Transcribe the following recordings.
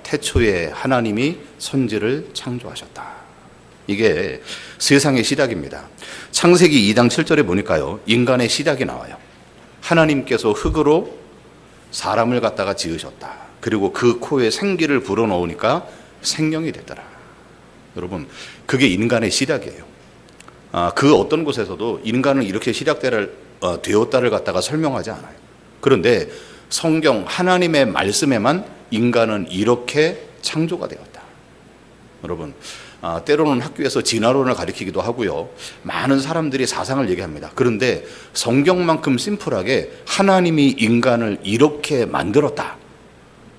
태초에 하나님이 선지를 창조하셨다. 이게 세상의 시작입니다. 창세기 2장 7절에 보니까요, 인간의 시작이 나와요. 하나님께서 흙으로 사람을 갖다가 지으셨다. 그리고 그 코에 생기를 불어넣으니까 생명이 됐더라. 여러분, 그게 인간의 시작이에요. 그 어떤 곳에서도 인간은 이렇게 되었다를 갖다가 설명하지 않아요. 그런데 성경 하나님의 말씀에만 인간은 이렇게 창조가 되었다. 여러분, 때로는 학교에서 진화론을 가르치기도 하고요, 많은 사람들이 사상을 얘기합니다. 그런데 성경만큼 심플하게 하나님이 인간을 이렇게 만들었다,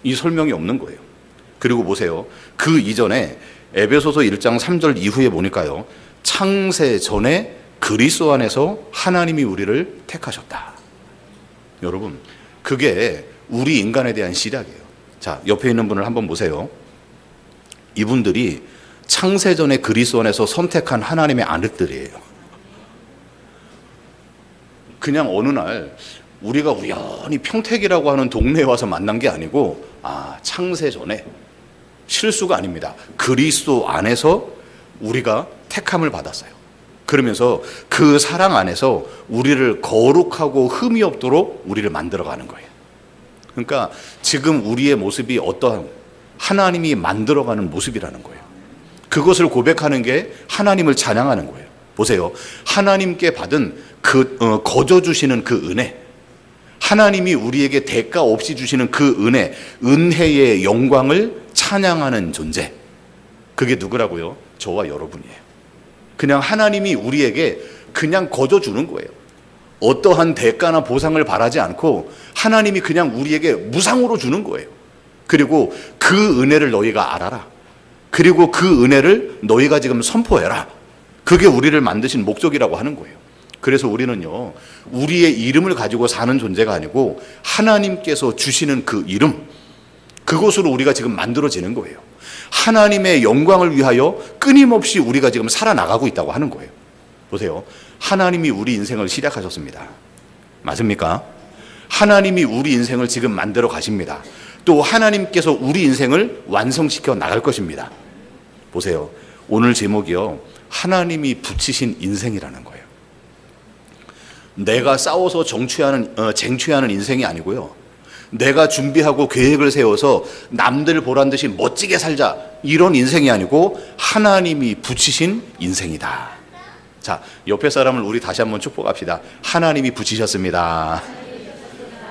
이 설명이 없는 거예요. 그리고 보세요, 그 이전에 에베소서 1장 3절 이후에 보니까요, 창세 전에 그리스도 안에서 하나님이 우리를 택하셨다. 여러분, 그게 우리 인간에 대한 시작이에요. 자, 옆에 있는 분을 한번 보세요. 이분들이 창세전에 그리스도 안에서 선택한 하나님의 아들들이에요. 그냥 어느 날 우리가 우연히 평택이라고 하는 동네에 와서 만난 게 아니고, 창세전에, 실수가 아닙니다. 그리스도 안에서 우리가 택함을 받았어요. 그러면서 그 사랑 안에서 우리를 거룩하고 흠이 없도록 우리를 만들어가는 거예요. 그러니까 지금 우리의 모습이 어떠한 하나님이 만들어가는 모습이라는 거예요. 그것을 고백하는 게 하나님을 찬양하는 거예요. 보세요, 하나님께 받은 거저 주시는 그 은혜, 하나님이 우리에게 대가 없이 주시는 그 은혜의 영광을 찬양하는 존재, 그게 누구라고요? 저와 여러분이에요. 그냥 하나님이 우리에게 그냥 거저 주는 거예요. 어떠한 대가나 보상을 바라지 않고 하나님이 그냥 우리에게 무상으로 주는 거예요. 그리고 그 은혜를 너희가 알아라. 그리고 그 은혜를 너희가 지금 선포해라. 그게 우리를 만드신 목적이라고 하는 거예요. 그래서 우리는요, 우리의 이름을 가지고 사는 존재가 아니고 하나님께서 주시는 그 이름, 그것으로 우리가 지금 만들어지는 거예요. 하나님의 영광을 위하여 끊임없이 우리가 지금 살아나가고 있다고 하는 거예요. 보세요, 하나님이 우리 인생을 시작하셨습니다. 맞습니까? 하나님이 우리 인생을 지금 만들어 가십니다. 또 하나님께서 우리 인생을 완성시켜 나갈 것입니다. 보세요, 오늘 제목이요, 하나님이 붙이신 인생이라는 거예요. 내가 싸워서 쟁취하는 인생이 아니고요, 내가 준비하고 계획을 세워서 남들 보란 듯이 멋지게 살자, 이런 인생이 아니고 하나님이 붙이신 인생이다. 자, 옆에 사람을 우리 다시 한번 축복합시다. 하나님이 붙이셨습니다.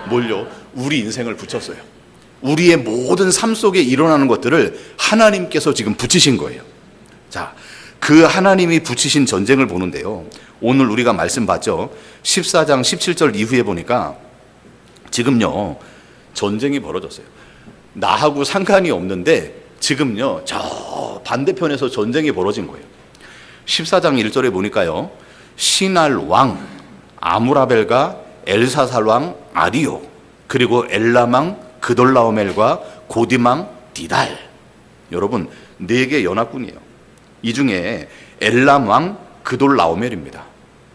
뭘요? 우리 인생을 붙였어요. 우리의 모든 삶 속에 일어나는 것들을 하나님께서 지금 붙이신 거예요. 자, 그 하나님이 붙이신 전쟁을 보는데요, 오늘 우리가 말씀 봤죠? 14장 17절 이후에 보니까 지금요, 전쟁이 벌어졌어요. 나하고 상관이 없는데 지금요, 저 반대편에서 전쟁이 벌어진 거예요. 14장 1절에 보니까요, 시날 왕 아무라벨과 엘사살 왕 아리오, 그리고 엘람 왕 그돌라오멜과 고딤 왕 디달. 여러분, 4개 연합군이에요. 이 중에 엘람 왕 그돌라오멜입니다.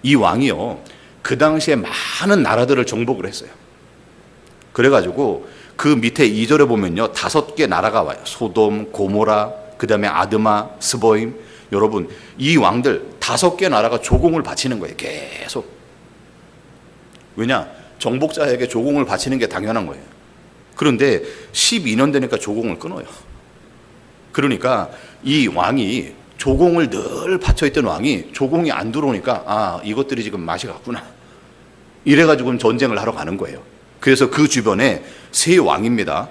이 왕이요, 그 당시에 많은 나라들을 정복을 했어요. 그래가지고 그 밑에 2절에 보면요, 5개 나라가 와요. 소돔, 고모라, 그 다음에 아드마, 스보임. 여러분, 이 왕들 5개 나라가 조공을 바치는 거예요. 계속. 왜냐? 정복자에게 조공을 바치는 게 당연한 거예요. 그런데 12년 되니까 조공을 끊어요. 그러니까 이 왕이, 조공을 늘 바쳐있던 왕이 조공이 안 들어오니까, 이것들이 지금 맛이 갔구나, 이래가지고 전쟁을 하러 가는 거예요. 그래서 그 주변에 3 왕입니다.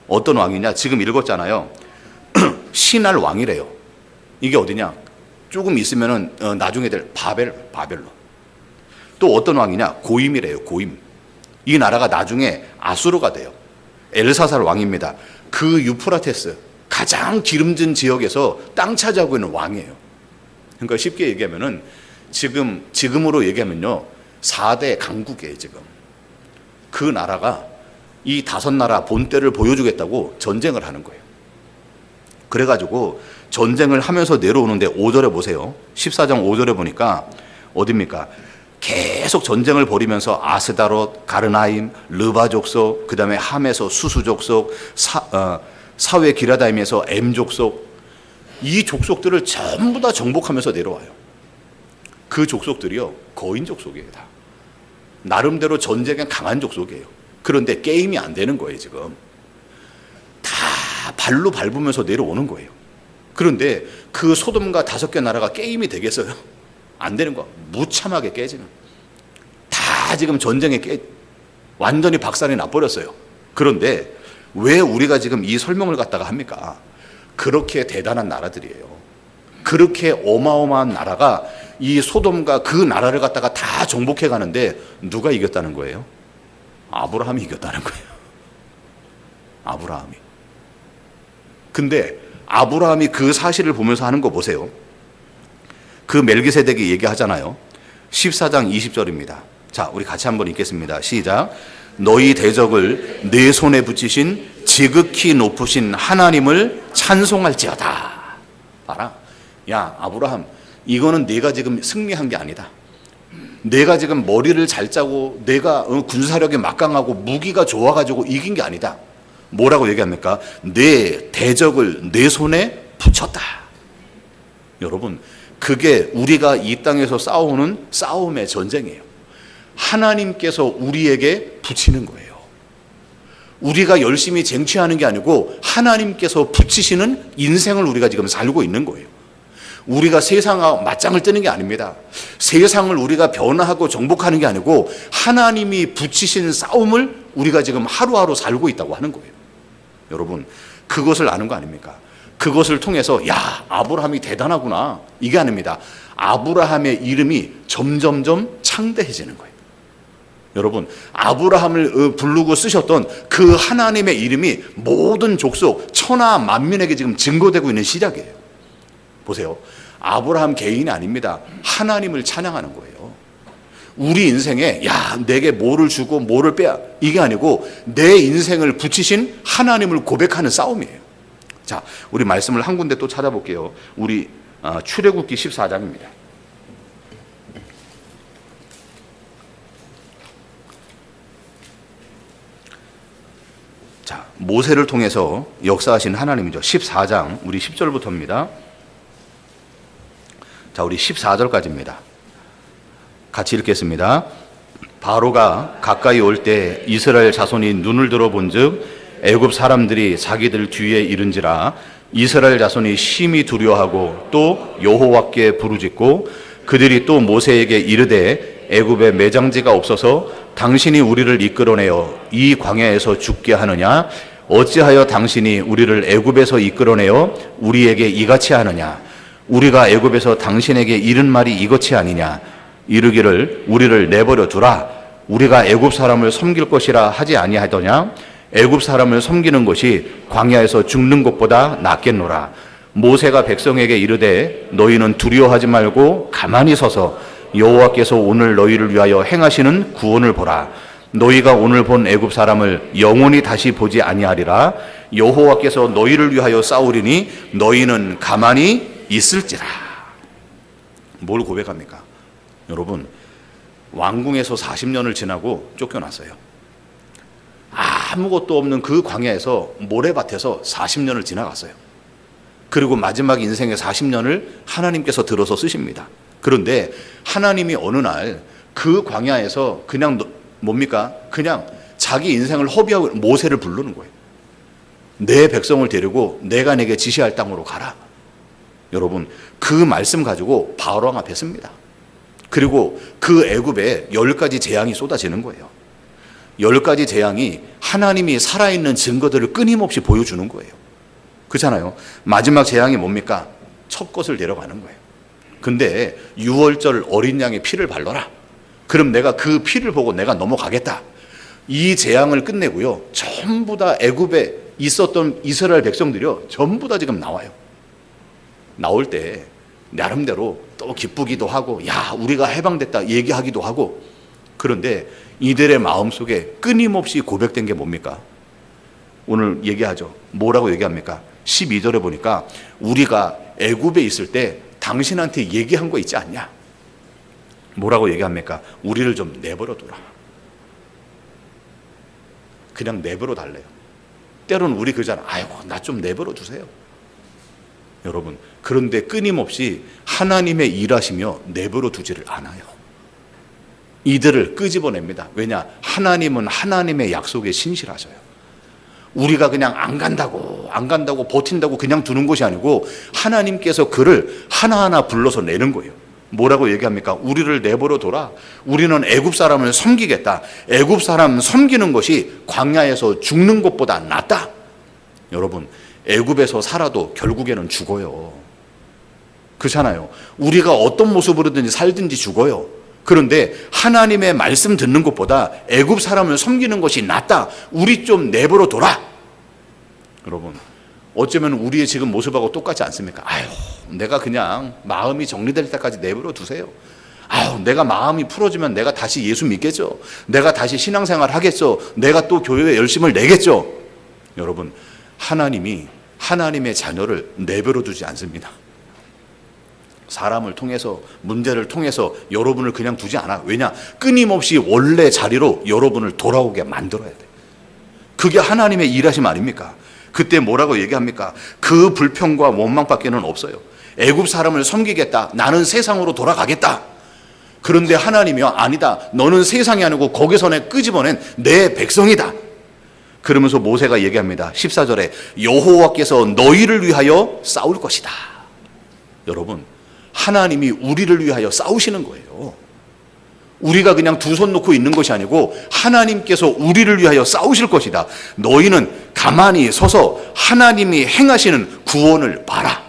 어떤 왕이냐? 지금 읽었잖아요. 시날 왕이래요. 이게 어디냐? 조금 있으면은 나중에 될 바벨론. 또 어떤 왕이냐? 고임이래요. 고임. 이 나라가 나중에 아수르가 돼요. 엘사살 왕입니다. 그 유프라테스 가장 기름진 지역에서 땅 차지하고 있는 왕이에요. 그러니까 쉽게 얘기하면은 지금으로 얘기하면요, 4대 강국이에요. 지금 그 나라가 이 5 나라 본때를 보여주겠다고 전쟁을 하는 거예요. 그래가지고 전쟁을 하면서 내려오는데 5절에 보세요. 14장 5절에 보니까 어딥니까? 계속 전쟁을 벌이면서 아스다롯, 가르나임, 르바 족속, 그 다음에 함에서 수수 족속, 사회 기라다임에서 M족속, 이 족속들을 전부 다 정복하면서 내려와요. 그 족속들이요, 거인 족속이에요. 다. 나름대로 전쟁에 강한 족속이에요. 그런데 게임이 안 되는 거예요. 지금 다 발로 밟으면서 내려오는 거예요. 그런데 그 소돔과 5개 나라가 게임이 되겠어요? 안 되는 거. 무참하게 깨지는. 다 지금 전쟁에 완전히 박살이 나버렸어요. 그런데 왜 우리가 지금 이 설명을 갖다가 합니까? 그렇게 대단한 나라들이에요. 그렇게 어마어마한 나라가 이 소돔과 그 나라를 갖다가 다 정복해 가는데 누가 이겼다는 거예요? 아브라함이 이겼다는 거예요. 아브라함이. 근데 아브라함이 그 사실을 보면서 하는 거 보세요. 그 멜기세덱이 얘기하잖아요. 14장 20절입니다. 자, 우리 같이 한번 읽겠습니다. 시작. 너희 대적을 내 손에 붙이신 지극히 높으신 하나님을 찬송할지어다. 봐라. 야, 아브라함, 이거는 내가 지금 승리한 게 아니다. 내가 지금 머리를 잘 짜고 내가 군사력이 막강하고 무기가 좋아가지고 이긴 게 아니다. 뭐라고 얘기합니까? 내 대적을 내 손에 붙였다. 여러분, 그게 우리가 이 땅에서 싸우는 싸움의 전쟁이에요. 하나님께서 우리에게 붙이는 거예요. 우리가 열심히 쟁취하는 게 아니고 하나님께서 붙이시는 인생을 우리가 지금 살고 있는 거예요. 우리가 세상하고 맞짱을 뜨는 게 아닙니다. 세상을 우리가 변화하고 정복하는 게 아니고 하나님이 붙이신 싸움을 우리가 지금 하루하루 살고 있다고 하는 거예요. 여러분, 그것을 아는 거 아닙니까? 그것을 통해서 야, 아브라함이 대단하구나, 이게 아닙니다. 아브라함의 이름이 점점점 창대해지는 거예요. 여러분, 아브라함을 부르고 쓰셨던 그 하나님의 이름이 모든 족속 천하 만민에게 지금 증거되고 있는 시작이에요. 보세요. 아브라함 개인이 아닙니다. 하나님을 찬양하는 거예요. 우리 인생에 야, 내게 뭐를 주고 뭐를 빼야, 이게 아니고 내 인생을 붙이신 하나님을 고백하는 싸움이에요. 자, 우리 말씀을 한 군데 또 찾아볼게요. 우리 출애굽기 14장입니다. 자, 모세를 통해서 역사하신 하나님이죠. 14장 우리 10절부터입니다. 자, 우리 14절까지입니다. 같이 읽겠습니다. 바로가 가까이 올 때 이스라엘 자손이 눈을 들어본즉 애굽 사람들이 자기들 뒤에 이른지라. 이스라엘 자손이 심히 두려워하고 또 여호와께 부르짖고 그들이 또 모세에게 이르되 애굽에 매장지가 없어서 당신이 우리를 이끌어내어 이 광야에서 죽게 하느냐? 어찌하여 당신이 우리를 애굽에서 이끌어내어 우리에게 이같이 하느냐? 우리가 애굽에서 당신에게 이른 말이 이것이 아니냐? 이르기를 우리를 내버려 두라. 우리가 애굽 사람을 섬길 것이라 하지 아니하더냐? 애굽 사람을 섬기는 것이 광야에서 죽는 것보다 낫겠노라. 모세가 백성에게 이르되 너희는 두려워하지 말고 가만히 서서 여호와께서 오늘 너희를 위하여 행하시는 구원을 보라. 너희가 오늘 본 애굽 사람을 영원히 다시 보지 아니하리라. 여호와께서 너희를 위하여 싸우리니 너희는 가만히 있을지라. 뭘 고백합니까? 여러분, 왕궁에서 40년을 지나고 쫓겨났어요. 아무것도 없는 그 광야에서 모래밭에서 40년을 지나갔어요. 그리고 마지막 인생의 40년을 하나님께서 들어서 쓰십니다. 그런데 하나님이 어느 날 그 광야에서 그냥 뭡니까? 그냥 자기 인생을 허비하고 모세를 부르는 거예요. 내 백성을 데리고 내가 내게 지시할 땅으로 가라. 여러분, 그 말씀 가지고 바로 앞에 씁니다. 그리고 그 애굽에 10가지 재앙이 쏟아지는 거예요. 10가지 재앙이 하나님이 살아있는 증거들을 끊임없이 보여주는 거예요. 그렇잖아요. 마지막 재앙이 뭡니까? 첫 것을 데려가는 거예요. 근데 6월절 어린 양의 피를 발라라. 그럼 내가 그 피를 보고 내가 넘어가겠다. 이 재앙을 끝내고요, 전부 다 애굽에 있었던 이스라엘 백성들이요, 전부 다 지금 나와요. 나올 때 나름대로 또 기쁘기도 하고 야, 우리가 해방됐다 얘기하기도 하고. 그런데 이들의 마음속에 끊임없이 고백된 게 뭡니까? 오늘 얘기하죠. 뭐라고 얘기합니까? 12절에 보니까 우리가 애굽에 있을 때 당신한테 얘기한 거 있지 않냐? 뭐라고 얘기합니까? 우리를 좀 내버려 두라. 그냥 내버려 달래요. 때로는 우리 그러잖아. 아이고, 나 좀 내버려 두세요. 여러분, 그런데 끊임없이 하나님의 일하시며 내버려 두지를 않아요. 이들을 끄집어냅니다. 왜냐? 하나님은 하나님의 약속에 신실하셔요. 우리가 그냥 안 간다고 버틴다고 그냥 두는 것이 아니고 하나님께서 그를 하나하나 불러서 내는 거예요. 뭐라고 얘기합니까? 우리를 내버려 둬라. 우리는 애굽 사람을 섬기겠다. 애굽 사람 섬기는 것이 광야에서 죽는 것보다 낫다. 여러분, 애굽에서 살아도 결국에는 죽어요. 그렇잖아요. 우리가 어떤 모습으로든지 살든지 죽어요. 그런데 하나님의 말씀 듣는 것보다 애굽 사람을 섬기는 것이 낫다. 우리 좀 내버려 둬라. 여러분, 어쩌면 우리의 지금 모습하고 똑같지 않습니까? 아유, 내가 그냥 마음이 정리될 때까지 내버려 두세요. 아유, 내가 마음이 풀어지면 내가 다시 예수 믿겠죠. 내가 다시 신앙생활 하겠죠. 내가 또 교회에 열심을 내겠죠. 여러분, 하나님이 하나님의 자녀를 내버려 두지 않습니다. 사람을 통해서, 문제를 통해서 여러분을 그냥 두지 않아. 왜냐? 끊임없이 원래 자리로 여러분을 돌아오게 만들어야 돼. 그게 하나님의 일하심 아닙니까? 그때 뭐라고 얘기합니까? 그 불평과 원망밖에는 없어요. 애굽 사람을 섬기겠다. 나는 세상으로 돌아가겠다. 그런데 하나님이요, 아니다. 너는 세상이 아니고 거기서 내 끄집어낸 내 백성이다. 그러면서 모세가 얘기합니다. 14절에 여호와께서 너희를 위하여 싸울 것이다. 여러분, 하나님이 우리를 위하여 싸우시는 거예요. 우리가 그냥 두 손 놓고 있는 것이 아니고 하나님께서 우리를 위하여 싸우실 것이다. 너희는 가만히 서서 하나님이 행하시는 구원을 봐라.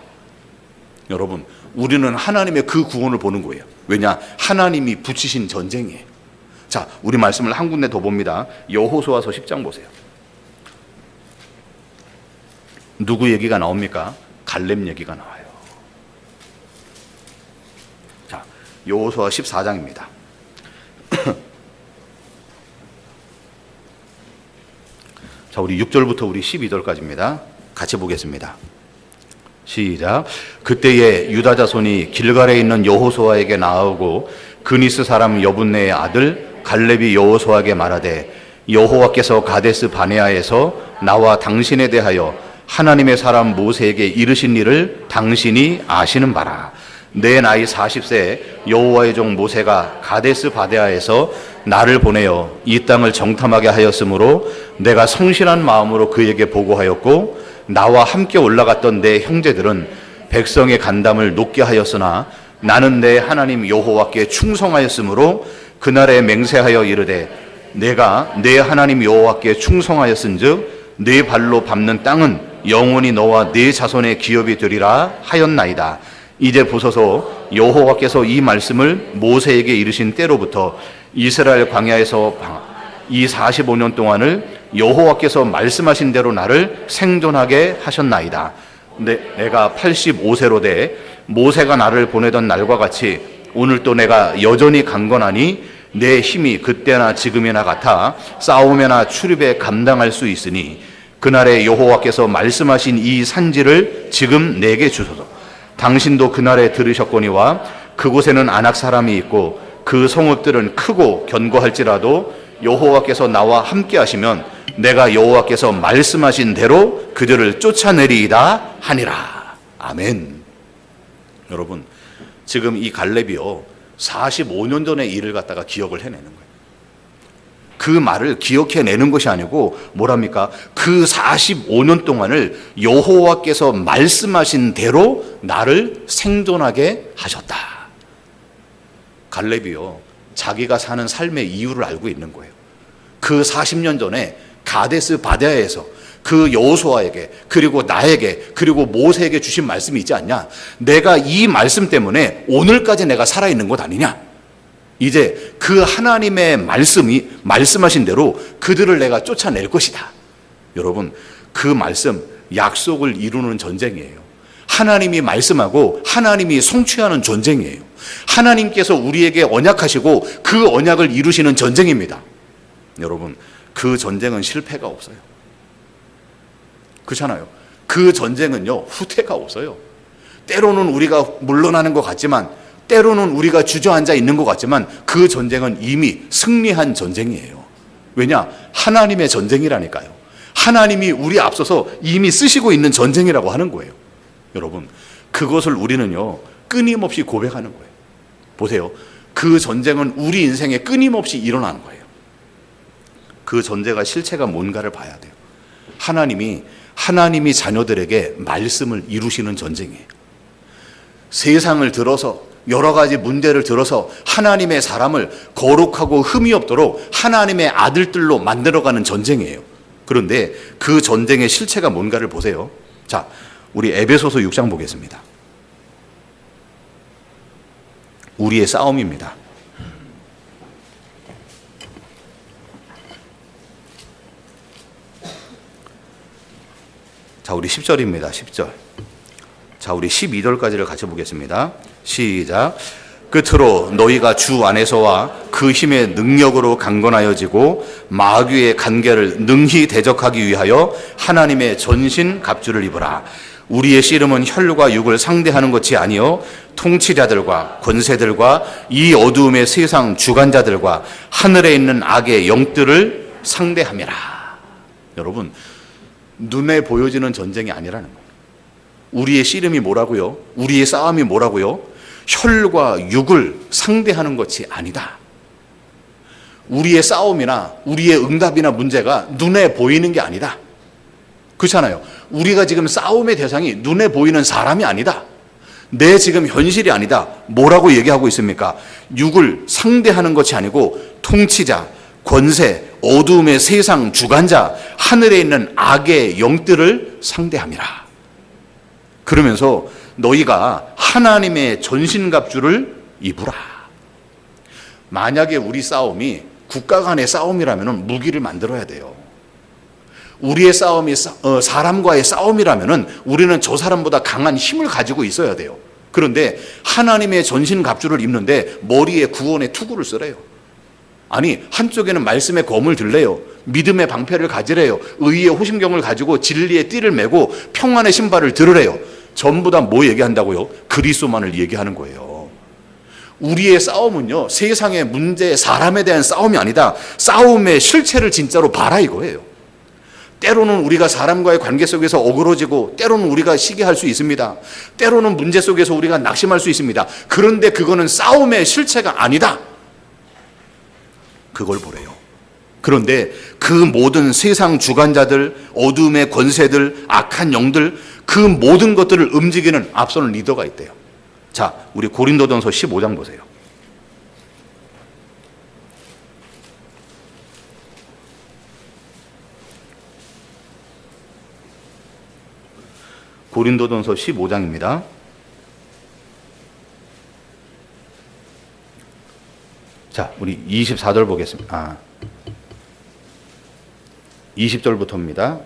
여러분, 우리는 하나님의 그 구원을 보는 거예요. 왜냐? 하나님이 붙이신 전쟁이에요. 자, 우리 말씀을 한 군데 더 봅니다. 여호수아서 10장 보세요. 누구 얘기가 나옵니까? 갈렙 얘기가 나와요. 자, 여호수아 14장입니다. 자, 우리 6절부터 우리 12절까지입니다. 같이 보겠습니다. 시작. 그때에 유다 자손이 길갈에 있는 여호수아에게 나아오고 그니스 사람 여분네의 아들 갈렙이 여호수아에게 말하되 여호와께서 가데스 바네아에서 나와 당신에 대하여 하나님의 사람 모세에게 이르신 일을 당신이 아시는 바라. 내 나이 40세에 여호와의 종 모세가 가데스 바네아에서 나를 보내어 이 땅을 정탐하게 하였으므로 내가 성실한 마음으로 그에게 보고하였고 나와 함께 올라갔던 내 형제들은 백성의 간담을 높게 하였으나 나는 내 하나님 여호와께 충성하였으므로 그날에 맹세하여 이르되 내가 내 하나님 여호와께 충성하였은즉 네 발로 밟는 땅은 영원히 너와 네 자손의 기업이 되리라 하였나이다. 이제 보소서 여호와께서 이 말씀을 모세에게 이르신 때로부터 이스라엘 광야에서 이 45년 동안을 여호와께서 말씀하신 대로 나를 생존하게 하셨나이다. 내가 85세로 돼 모세가 나를 보내던 날과 같이 오늘 또 내가 여전히 강건하니 내 힘이 그때나 지금이나 같아 싸움이나 출입에 감당할 수 있으니 그날에 여호와께서 말씀하신 이 산지를 지금 내게 주소서. 당신도 그날에 들으셨거니와 그곳에는 아낙 사람이 있고 그 성읍들은 크고 견고할지라도 여호와께서 나와 함께 하시면 내가 여호와께서 말씀하신 대로 그들을 쫓아내리이다 하니라. 아멘. 여러분, 지금 이 갈렙이요 45년 전의 일을 갖다가 기억을 해내는 거예요. 그 말을 기억해내는 것이 아니고 뭐랍니까? 그 45년 동안을 여호와께서 말씀하신 대로 나를 생존하게 하셨다. 갈렙이요 자기가 사는 삶의 이유를 알고 있는 거예요. 그 40년 전에 가데스 바네아에서 그 여호수아에게 그리고 나에게 그리고 모세에게 주신 말씀이 있지 않냐? 내가 이 말씀 때문에 오늘까지 내가 살아있는 것 아니냐? 이제 그 하나님의 말씀이 말씀하신 대로 그들을 내가 쫓아낼 것이다. 여러분, 그 말씀, 약속을 이루는 전쟁이에요. 하나님이 말씀하고 하나님이 성취하는 전쟁이에요. 하나님께서 우리에게 언약하시고 그 언약을 이루시는 전쟁입니다. 여러분, 그 전쟁은 실패가 없어요. 그렇잖아요. 그 전쟁은요 후퇴가 없어요. 때로는 우리가 물러나는 것 같지만, 때로는 우리가 주저앉아 있는 것 같지만 그 전쟁은 이미 승리한 전쟁이에요. 왜냐? 하나님의 전쟁이라니까요. 하나님이 우리 앞서서 이미 쓰시고 있는 전쟁이라고 하는 거예요. 여러분, 그것을 우리는요 끊임없이 고백하는 거예요. 보세요. 그 전쟁은 우리 인생에 끊임없이 일어나는 거예요. 그 전쟁의 실체가 뭔가를 봐야 돼요. 하나님이 자녀들에게 말씀을 이루시는 전쟁이에요. 세상을 들어서 여러 가지 문제를 들어서 하나님의 사람을 거룩하고 흠이 없도록 하나님의 아들들로 만들어가는 전쟁이에요. 그런데 그 전쟁의 실체가 뭔가를 보세요. 자, 우리 에베소서 6장 보겠습니다. 우리의 싸움입니다. 자, 우리 10절입니다. 10절. 자, 우리 12절까지를 같이 보겠습니다. 시작. 끝으로 너희가 주 안에서와 그 힘의 능력으로 강건하여지고 마귀의 간계를 능히 대적하기 위하여 하나님의 전신 갑주를 입으라. 우리의 씨름은 혈과 육을 상대하는 것이 아니요 통치자들과 권세들과 이 어두움의 세상 주관자들과 하늘에 있는 악의 영들을 상대함이라. 여러분, 눈에 보여지는 전쟁이 아니라는 거예요. 우리의 씨름이 뭐라고요? 우리의 싸움이 뭐라고요? 혈과 육을 상대하는 것이 아니다. 우리의 싸움이나 우리의 응답이나 문제가 눈에 보이는 게 아니다. 그렇잖아요. 우리가 지금 싸움의 대상이 눈에 보이는 사람이 아니다. 내 지금 현실이 아니다. 뭐라고 얘기하고 있습니까? 육을 상대하는 것이 아니고 통치자, 권세, 어두움의 세상 주관자, 하늘에 있는 악의 영들을 상대함이라. 그러면서 너희가 하나님의 전신갑주를 입으라. 만약에 우리 싸움이 국가 간의 싸움이라면 무기를 만들어야 돼요. 우리의 싸움이 사람과의 싸움이라면 우리는 저 사람보다 강한 힘을 가지고 있어야 돼요. 그런데 하나님의 전신갑주를 입는데 머리에 구원의 투구를 쓰래요. 아니, 한쪽에는 말씀의 검을 들래요. 믿음의 방패를 가지래요. 의의 호심경을 가지고 진리의 띠를 메고 평안의 신발을 들으래요. 전부 다 뭐 얘기한다고요? 그리스도만을 얘기하는 거예요. 우리의 싸움은요, 세상의 문제, 사람에 대한 싸움이 아니다. 싸움의 실체를 진짜로 봐라 이거예요. 때로는 우리가 사람과의 관계 속에서 어그러지고, 때로는 우리가 시기할 수 있습니다. 때로는 문제 속에서 우리가 낙심할 수 있습니다. 그런데 그거는 싸움의 실체가 아니다. 그걸 보래요. 그런데 그 모든 세상 주관자들, 어둠의 권세들, 악한 영들, 그 모든 것들을 움직이는 앞서는 리더가 있대요. 자, 우리 고린도전서 15장 보세요. 고린도전서 15장입니다. 자, 우리 24절 보겠습니다. 20절부터입니다.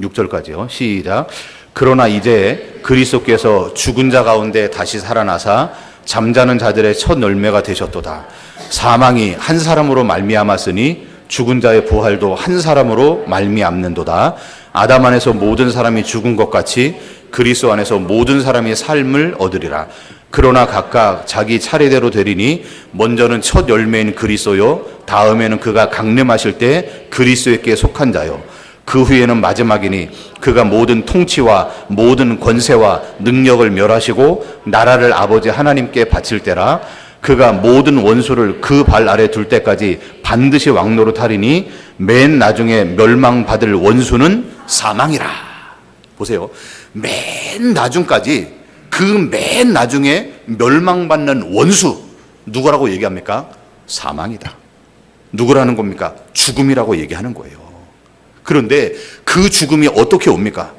6절까지요. 시작. 그러나 이제 그리스도께서 죽은 자 가운데 다시 살아나사 잠자는 자들의 첫 열매가 되셨도다. 사망이 한 사람으로 말미암았으니 죽은 자의 부활도 한 사람으로 말미암는도다. 아담 안에서 모든 사람이 죽은 것 같이 그리스도 안에서 모든 사람이 삶을 얻으리라. 그러나 각각 자기 차례대로 되리니 먼저는 첫 열매인 그리스도요, 다음에는 그가 강림하실 때 그리스도에게 속한 자요, 그 후에는 마지막이니 그가 모든 통치와 모든 권세와 능력을 멸하시고 나라를 아버지 하나님께 바칠 때라. 그가 모든 원수를 그 발 아래 둘 때까지 반드시 왕노릇하리니 맨 나중에 멸망받을 원수는 사망이라. 보세요. 맨 나중까지, 그 맨 나중에 멸망받는 원수, 누구라고 얘기합니까? 사망이다. 누구라는 겁니까? 죽음이라고 얘기하는 거예요. 그런데 그 죽음이 어떻게 옵니까?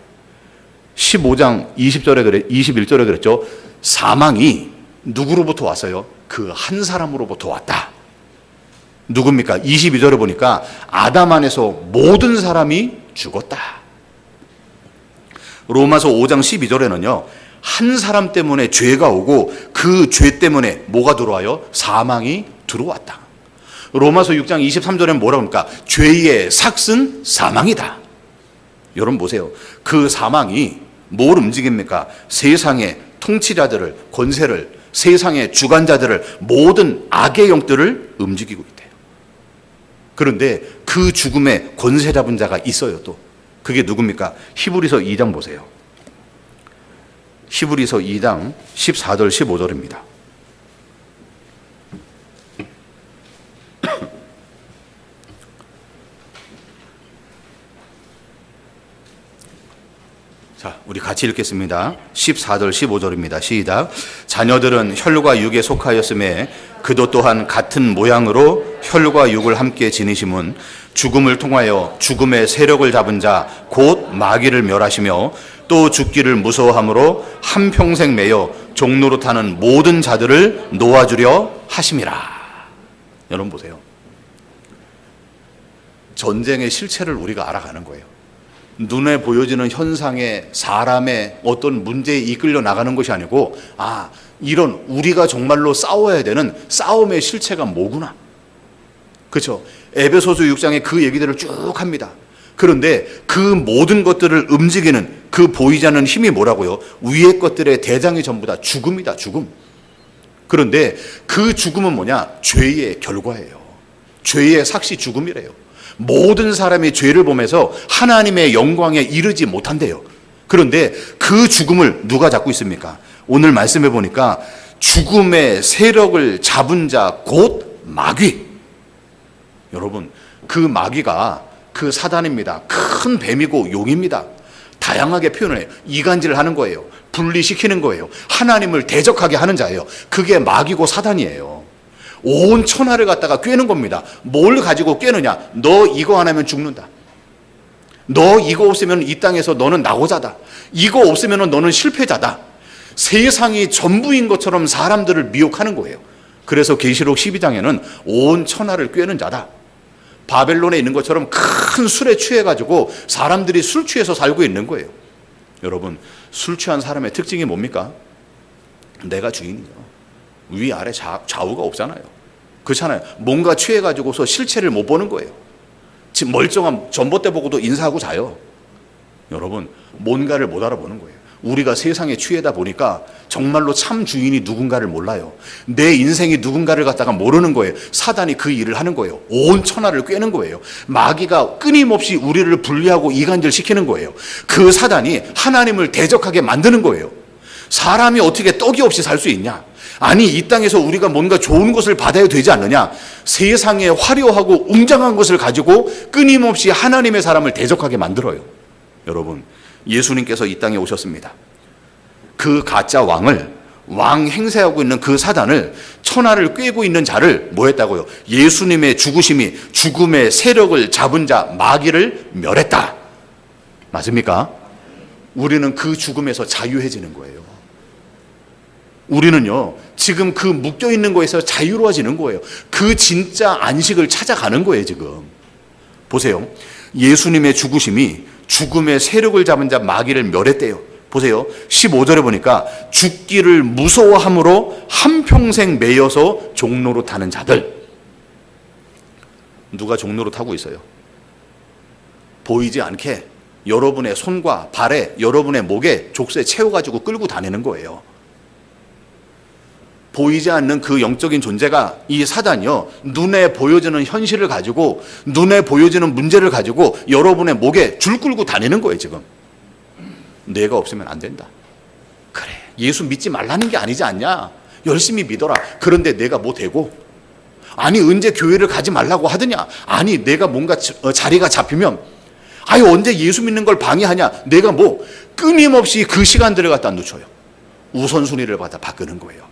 15장 21절에 그랬죠. 사망이 누구로부터 왔어요? 그 한 사람으로부터 왔다. 누굽니까? 22절에 보니까 아담 안에서 모든 사람이 죽었다. 로마서 5장 12절에는요, 한 사람 때문에 죄가 오고 그 죄 때문에 뭐가 들어와요? 사망이 들어왔다. 로마서 6장 23절에는 뭐라고 합니까? 죄의 삭은 사망이다. 여러분 보세요. 그 사망이 뭘 움직입니까? 세상의 통치자들을, 권세를, 세상의 주관자들을, 모든 악의 영들을 움직이고 있대요. 그런데 그 죽음의 권세 잡은 자가 있어요. 또 그게 누굽니까? 히브리서 2장 보세요. 히브리서 2장 14절 15절입니다. 자, 우리 같이 읽겠습니다. 14절 15절입니다. 시작. 자녀들은 혈과 육에 속하였음에 그도 또한 같은 모양으로 혈과 육을 함께 지니심은 죽음을 통하여 죽음의 세력을 잡은 자 곧 마귀를 멸하시며 또 죽기를 무서워함으로 한평생 매여 종로로 타는 모든 자들을 놓아주려 하심이라. 여러분 보세요. 전쟁의 실체를 우리가 알아가는 거예요. 눈에 보여지는 현상에 사람의 어떤 문제에 이끌려 나가는 것이 아니고, 이런 우리가 정말로 싸워야 되는 싸움의 실체가 뭐구나. 그렇죠? 에베소서 6장에 그 얘기들을 쭉 합니다. 그런데 그 모든 것들을 움직이는 그 보이지 않는 힘이 뭐라고요? 위의 것들의 대장이 전부 다 죽음이다. 죽음. 그런데 그 죽음은 뭐냐? 죄의 결과예요. 죄의 삭시 죽음이래요. 모든 사람이 죄를 범해서 하나님의 영광에 이르지 못한대요. 그런데 그 죽음을 누가 잡고 있습니까? 오늘 말씀해 보니까 죽음의 세력을 잡은 자 곧 마귀. 여러분, 그 마귀가 그 사단입니다. 큰 뱀이고 용입니다. 다양하게 표현을 해요. 이간질을 하는 거예요. 분리시키는 거예요. 하나님을 대적하게 하는 자예요. 그게 마귀고 사단이에요. 온 천하를 갖다가 꿰는 겁니다. 뭘 가지고 꿰느냐? 너 이거 안 하면 죽는다. 너 이거 없으면 이 땅에서 너는 낙오자다. 이거 없으면 너는 실패자다. 세상이 전부인 것처럼 사람들을 미혹하는 거예요. 그래서 계시록 12장에는 온 천하를 꿰는 자다. 바벨론에 있는 것처럼 큰 술에 취해가지고 사람들이 술 취해서 살고 있는 거예요. 여러분, 술 취한 사람의 특징이 뭡니까? 내가 주인이에요. 위아래 좌우가 없잖아요. 그렇잖아요. 뭔가 취해가지고서 실체를 못 보는 거예요. 지금 멀쩡한 전봇대 보고도 인사하고 자요. 여러분, 뭔가를 못 알아보는 거예요. 우리가 세상에 취해다 보니까 정말로 참 주인이 누군가를 몰라요. 내 인생이 누군가를 갖다가 모르는 거예요. 사단이 그 일을 하는 거예요. 온 천하를 꿰는 거예요. 마귀가 끊임없이 우리를 분리하고 이간질 시키는 거예요. 그 사단이 하나님을 대적하게 만드는 거예요. 사람이 어떻게 떡이 없이 살 수 있냐? 아니, 이 땅에서 우리가 뭔가 좋은 것을 받아야 되지 않느냐? 세상에 화려하고 웅장한 것을 가지고 끊임없이 하나님의 사람을 대적하게 만들어요. 여러분, 예수님께서 이 땅에 오셨습니다. 그 가짜 왕 행세하고 있는 그 사단을, 천하를 꿰고 있는 자를 뭐 했다고요? 예수님의 죽으심이 죽음의 세력을 잡은 자 마귀를 멸했다. 맞습니까? 우리는 그 죽음에서 자유해지는 거예요. 우리는요, 지금 그 묶여있는 거에서 자유로워지는 거예요. 그 진짜 안식을 찾아가는 거예요, 지금. 보세요. 예수님의 죽으심이 죽음의 세력을 잡은 자 마귀를 멸했대요. 보세요. 15절에 보니까 죽기를 무서워함으로 한평생 매여서 종로로 타는 자들. 누가 종로로 타고 있어요? 보이지 않게 여러분의 손과 발에, 여러분의 목에 족쇄 채워가지고 끌고 다니는 거예요. 보이지 않는 그 영적인 존재가, 이 사단이요, 눈에 보여지는 현실을 가지고, 눈에 보여지는 문제를 가지고 여러분의 목에 줄 끌고 다니는 거예요. 지금 내가 없으면 안 된다. 그래, 예수 믿지 말라는 게 아니지 않냐? 열심히 믿어라. 그런데 내가 뭐 되고? 아니, 언제 교회를 가지 말라고 하더냐? 아니, 내가 뭔가 자리가 잡히면, 언제 예수 믿는 걸 방해하냐? 내가 뭐 끊임없이 그 시간들을 갖다 늦춰요. 우선순위를 받아 바꾸는 거예요.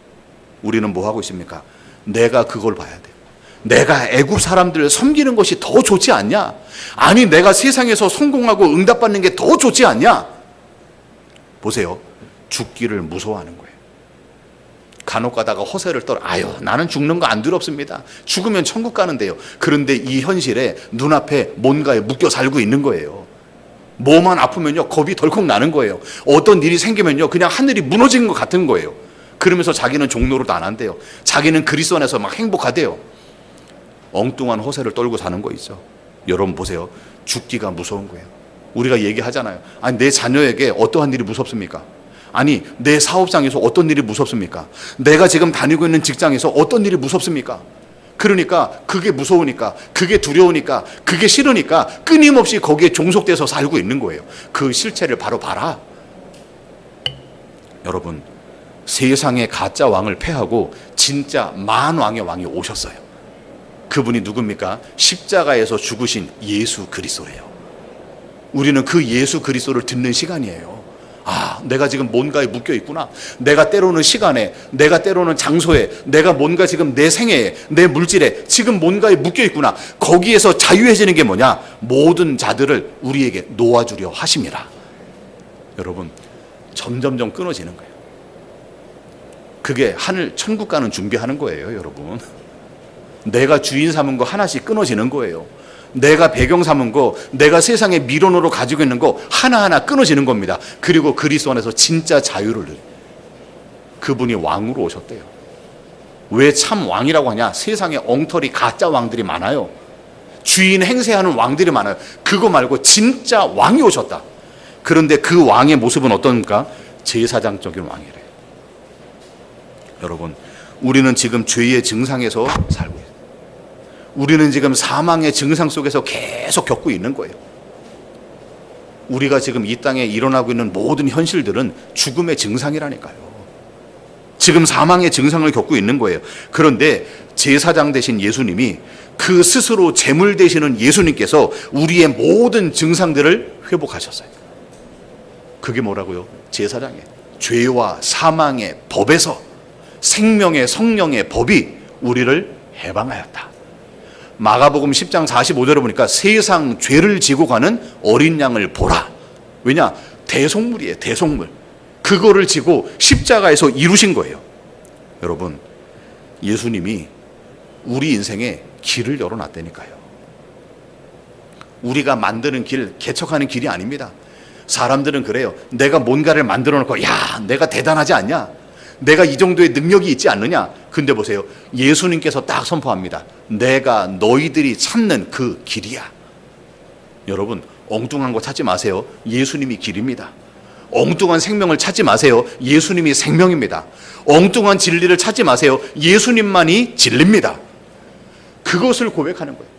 우리는 뭐 하고 있습니까? 내가 그걸 봐야 돼요. 내가 애굽 사람들을 섬기는 것이 더 좋지 않냐? 아니, 내가 세상에서 성공하고 응답받는 게 더 좋지 않냐? 보세요. 죽기를 무서워하는 거예요. 간혹 가다가 허세를 떨어. 나는 죽는 거 안 두렵습니다. 죽으면 천국 가는데요. 그런데 이 현실에 눈앞에 뭔가에 묶여 살고 있는 거예요. 뭐만 아프면요, 겁이 덜컥 나는 거예요. 어떤 일이 생기면요, 그냥 하늘이 무너지는 것 같은 거예요. 그러면서 자기는 종로로도 안 한대요. 자기는 그리스도 안에서 막 행복하대요. 엉뚱한 허세를 떨고 사는 거 있죠. 여러분 보세요. 죽기가 무서운 거예요. 우리가 얘기하잖아요. 내 자녀에게 어떠한 일이 무섭습니까? 내 사업장에서 어떤 일이 무섭습니까? 내가 지금 다니고 있는 직장에서 어떤 일이 무섭습니까? 그러니까 그게 무서우니까, 그게 두려우니까, 그게 싫으니까 끊임없이 거기에 종속돼서 살고 있는 거예요. 그 실체를 바로 봐라. 여러분, 세상의 가짜 왕을 패하고 진짜 만왕의 왕이 오셨어요. 그분이 누굽니까? 십자가에서 죽으신 예수 그리스도예요. 우리는 그 예수 그리스도를 듣는 시간이에요. 아, 내가 지금 뭔가에 묶여 있구나. 내가 때로는 시간에, 내가 때로는 장소에, 내가 뭔가 지금 내 생애에, 내 물질에 지금 뭔가에 묶여 있구나. 거기에서 자유해지는 게 뭐냐? 모든 자들을 우리에게 놓아주려 하심이라. 여러분, 점점점 끊어지는 거예요. 그게 하늘 천국 가는 준비하는 거예요, 여러분. 내가 주인 삼은 거 하나씩 끊어지는 거예요. 내가 배경 삼은 거, 내가 세상의 미론으로 가지고 있는 거 하나하나 끊어지는 겁니다. 그리고 그리스도 안에서 진짜 자유를 누려요. 그분이 왕으로 오셨대요. 왜 참 왕이라고 하냐? 세상에 엉터리 가짜 왕들이 많아요. 주인 행세하는 왕들이 많아요. 그거 말고 진짜 왕이 오셨다. 그런데 그 왕의 모습은 어떤가? 제사장적인 왕이래요. 여러분, 우리는 지금 죄의 증상에서 살고 있어요. 우리는 지금 사망의 증상 속에서 계속 겪고 있는 거예요. 우리가 지금 이 땅에 일어나고 있는 모든 현실들은 죽음의 증상이라니까요. 지금 사망의 증상을 겪고 있는 거예요. 그런데 제사장 되신 예수님이, 그 스스로 제물 되시는 예수님께서 우리의 모든 증상들을 회복하셨어요. 그게 뭐라고요? 제사장이에요. 죄와 사망의 법에서 생명의 성령의 법이 우리를 해방하였다. 마가복음 10장 45절에 보니까 세상 죄를 지고 가는 어린 양을 보라. 왜냐? 대속물이에요. 대속물. 그거를 지고 십자가에서 이루신 거예요. 여러분, 예수님이 우리 인생에 길을 열어놨다니까요. 우리가 만드는 길, 개척하는 길이 아닙니다. 사람들은 그래요. 내가 뭔가를 만들어 놓고, 야, 내가 대단하지 않냐? 내가 이 정도의 능력이 있지 않느냐? 근데 보세요. 예수님께서 딱 선포합니다. 내가 너희들이 찾는 그 길이야. 여러분, 엉뚱한 거 찾지 마세요. 예수님이 길입니다. 엉뚱한 생명을 찾지 마세요. 예수님이 생명입니다. 엉뚱한 진리를 찾지 마세요. 예수님만이 진리입니다. 그것을 고백하는 거예요.